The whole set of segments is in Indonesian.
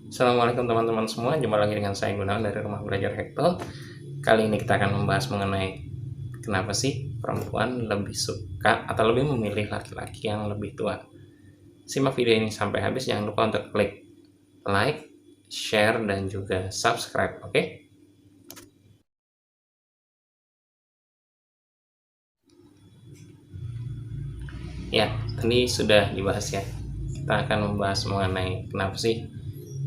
Assalamualaikum teman-teman semua, jumpa lagi dengan saya Gunawan dari Rumah Belajar Hekto. Kali ini kita akan membahas mengenai kenapa sih perempuan lebih suka atau lebih memilih laki-laki yang lebih tua. Simak video ini sampai habis, jangan lupa untuk klik like, share, dan juga subscribe, oke? Ya, tadi sudah dibahas ya. Kita akan membahas mengenai kenapa sih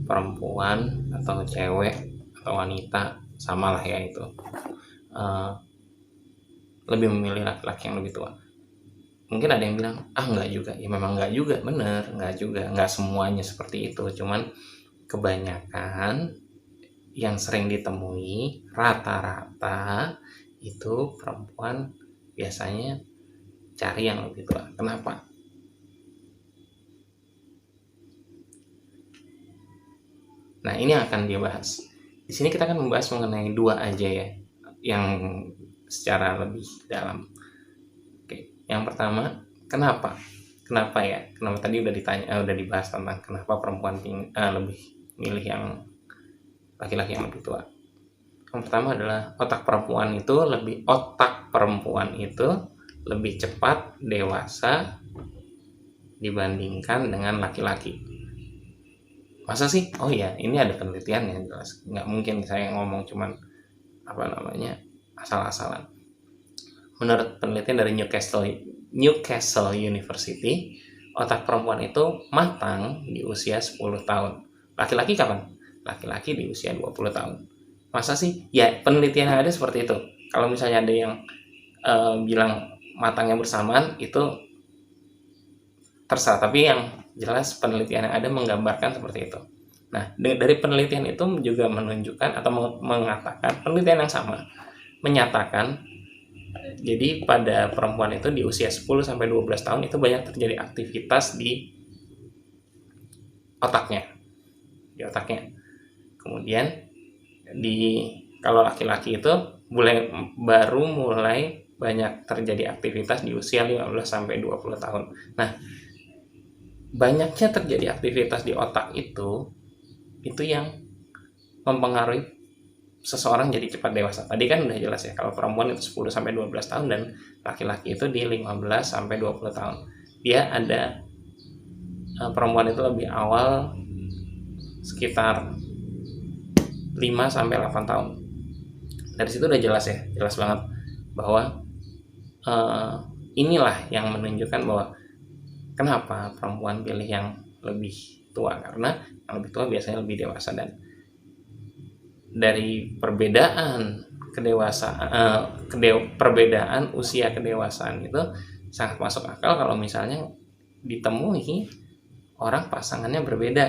perempuan atau cewek atau wanita, samalah ya itu, lebih memilih laki-laki yang lebih tua. Mungkin ada yang bilang, ah nggak juga, ya memang nggak juga, bener, nggak juga, nggak semuanya seperti itu, cuman kebanyakan yang sering ditemui rata-rata itu perempuan biasanya cari yang lebih tua. Kenapa? Nah, ini yang akan dia bahas. Di sini kita akan membahas mengenai dua aja ya, yang secara lebih dalam. Oke, yang pertama, kenapa? Kenapa ya? Kenapa tadi udah ditanya, udah dibahas tentang kenapa perempuan lebih milih yang laki-laki yang lebih tua. Yang pertama adalah otak perempuan itu lebih cepat dewasa dibandingkan dengan laki-laki. Masa sih? Oh iya, ini ada penelitian yang jelas. Nggak mungkin saya ngomong cuman asal-asalan. Menurut penelitian dari Newcastle University, otak perempuan itu matang di usia 10 tahun. Laki-laki kapan? Laki-laki di usia 20 tahun. Masa sih? Ya, penelitian yang ada seperti itu. Kalau misalnya ada yang bilang matangnya bersamaan, itu terserah. Tapi yang jelas penelitian yang ada menggambarkan seperti itu. Nah, dari penelitian itu juga menunjukkan atau mengatakan penelitian yang sama, menyatakan jadi pada perempuan itu di usia 10 sampai 12 tahun itu banyak terjadi aktivitas di otaknya. Di otaknya. Kemudian kalau laki-laki itu baru mulai banyak terjadi aktivitas di usia 15 sampai 20 tahun. Nah, banyaknya terjadi aktivitas di otak itu yang mempengaruhi seseorang jadi cepat dewasa. Tadi kan udah jelas ya, kalau perempuan itu 10 sampai 12 tahun dan laki-laki itu di 15 sampai 20 tahun. Dia ada perempuan itu lebih awal sekitar 5 sampai 8 tahun. Dari situ udah jelas ya, jelas banget bahwa inilah yang menunjukkan bahwa kenapa perempuan pilih yang lebih tua, karena yang lebih tua biasanya lebih dewasa. Dan dari perbedaan perbedaan usia kedewasaan itu sangat masuk akal kalau misalnya ditemui orang pasangannya berbeda.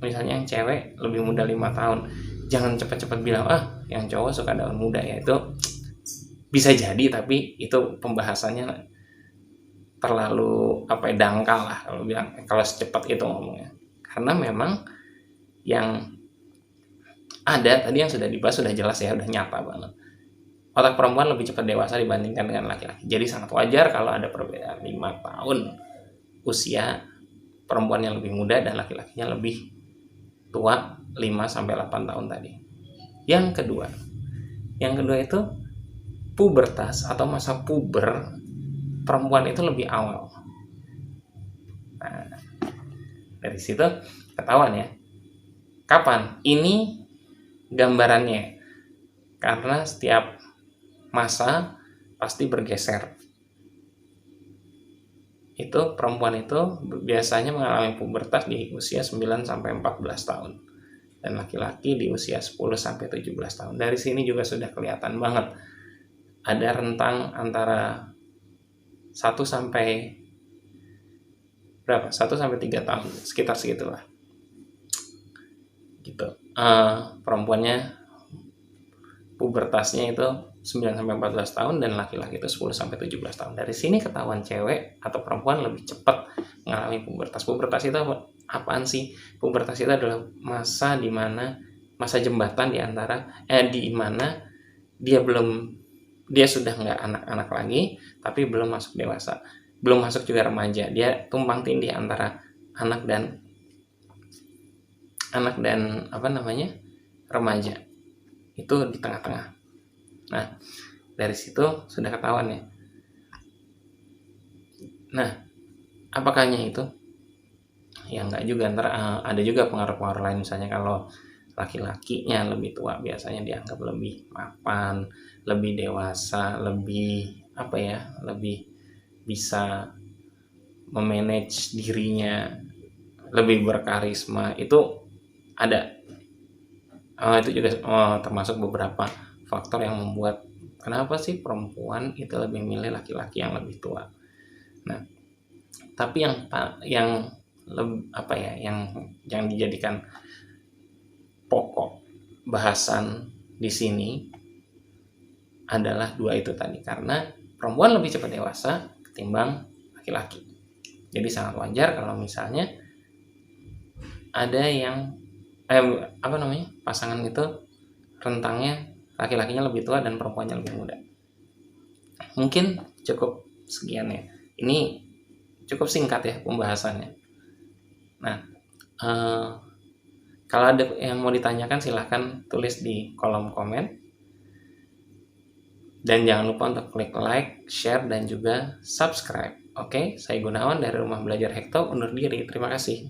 Misalnya yang cewek lebih muda 5 tahun, jangan cepat-cepat bilang yang cowok suka daun muda ya. Itu bisa jadi, tapi itu pembahasannya terlalu dangkal lah kalau bilang, kalau secepat itu ngomongnya. Karena memang yang ada tadi yang sudah dibahas sudah jelas ya, udah nyata banget. Otak perempuan lebih cepat dewasa dibandingkan dengan laki-laki. Jadi sangat wajar kalau ada perbedaan 5 tahun usia perempuan yang lebih muda dan laki-lakinya lebih tua 5 sampai 8 tahun tadi. Yang kedua itu pubertas atau masa puber perempuan itu lebih awal. Nah, dari situ ketahuan ya. Kapan? Ini gambarannya. Karena setiap masa pasti bergeser. Itu perempuan itu biasanya mengalami pubertas di usia 9 sampai 14 tahun. Dan laki-laki di usia 10 sampai 17 tahun. Dari sini juga sudah kelihatan banget ada rentang antara 1 sampai 3 tahun, sekitar segitulah. Gitu. Perempuannya pubertasnya itu 9 sampai 14 tahun dan laki-laki itu 10 sampai 17 tahun. Dari sini ketahuan cewek atau perempuan lebih cepat mengalami pubertas. Pubertas itu apaan sih? Pubertas itu adalah masa jembatan di antara di mana dia sudah nggak anak-anak lagi, tapi belum masuk dewasa, belum masuk juga remaja. Dia tumpang tindih antara anak dan anak dan remaja itu di tengah-tengah. Nah, dari situ sudah ketahuan ya. Nah, apakahnya itu? Ya enggak juga, ntar ada juga pengaruh-pengaruh lain, misalnya kalau laki-lakinya lebih tua biasanya dianggap lebih mapan, lebih dewasa, lebih lebih bisa memanage dirinya, lebih berkarisma. Itu ada. Itu juga termasuk beberapa faktor yang membuat kenapa sih perempuan itu lebih milih laki-laki yang lebih tua. Nah, tapi yang dijadikan pokok bahasan di sini adalah dua itu tadi, karena perempuan lebih cepat dewasa ketimbang laki-laki. Jadi sangat wajar kalau misalnya ada yang pasangan itu rentangnya laki-lakinya lebih tua dan perempuannya lebih muda. Mungkin cukup sekian ya. Ini cukup singkat ya pembahasannya. Nah, kalau ada yang mau ditanyakan silahkan tulis di kolom komen. Dan jangan lupa untuk klik like, share, dan juga subscribe. Oke, saya Gunawan dari Rumah Belajar Hekto undur diri. Terima kasih.